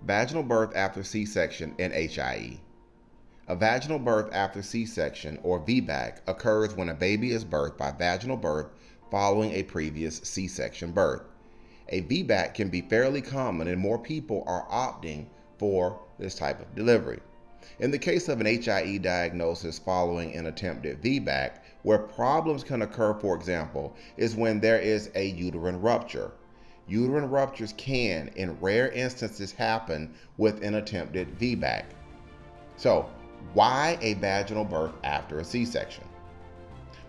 Vaginal birth after C-section and HIE. A vaginal birth after C-section, or VBAC, occurs when a baby is birthed by vaginal birth following a previous C-section birth. A VBAC can be fairly common and more people are opting for this type of delivery. In the case of an HIE diagnosis following an attempted VBAC, where problems can occur, for example, is when there is a uterine rupture. Uterine ruptures can, in rare instances, happen with an attempted VBAC. So, why a vaginal birth after a C-section?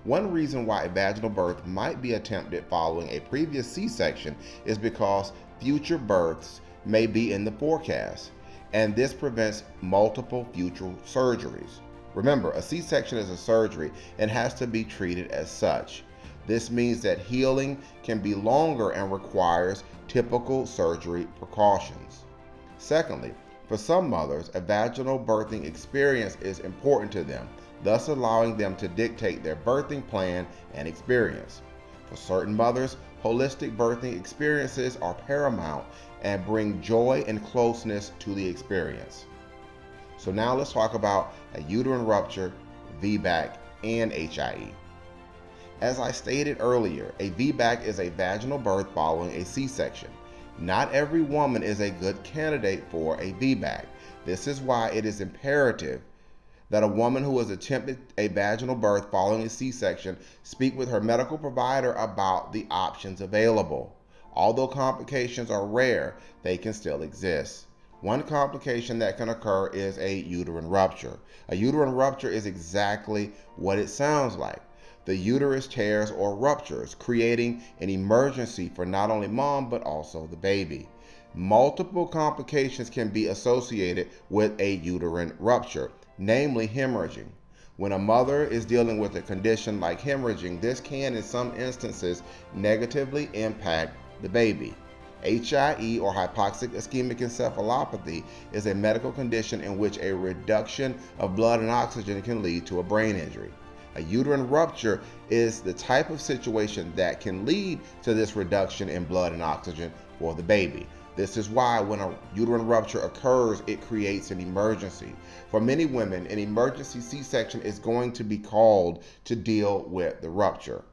One reason why a vaginal birth might be attempted following a previous C-section is because future births may be in the forecast, and this prevents multiple future surgeries. Remember, a C-section is a surgery and has to be treated as such. This means that healing can be longer and requires typical surgery precautions. Secondly, for some mothers, a vaginal birthing experience is important to them, thus allowing them to dictate their birthing plan and experience. For certain mothers, holistic birthing experiences are paramount and bring joy and closeness to the experience. So now let's talk about a uterine rupture, VBAC, and HIE. As I stated earlier, a VBAC is a vaginal birth following a C-section. Not every woman is a good candidate for a VBAC. This is why it is imperative that a woman who has attempted a vaginal birth following a C-section speak with her medical provider about the options available. Although complications are rare, they can still exist. One complication that can occur is a uterine rupture. A uterine rupture is exactly what it sounds like. The uterus tears or ruptures, creating an emergency for not only mom but also the baby. Multiple complications can be associated with a uterine rupture, namely hemorrhaging. When a mother is dealing with a condition like hemorrhaging, this can in some instances negatively impact the baby. HIE, or hypoxic ischemic encephalopathy, is a medical condition in which a reduction of blood and oxygen can lead to a brain injury. A uterine rupture is the type of situation that can lead to this reduction in blood and oxygen for the baby. This is why when a uterine rupture occurs, it creates an emergency. For many women, an emergency C-section is going to be called to deal with the rupture.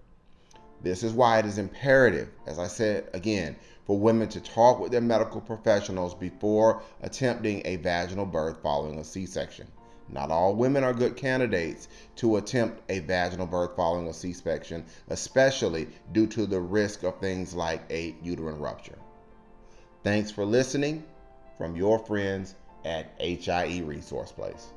This is why it is imperative, as I said again, for women to talk with their medical professionals before attempting a vaginal birth following a C-section. Not all women are good candidates to attempt a vaginal birth following a C-section, especially due to the risk of things like a uterine rupture. Thanks for listening from your friends at HIE Resource Place.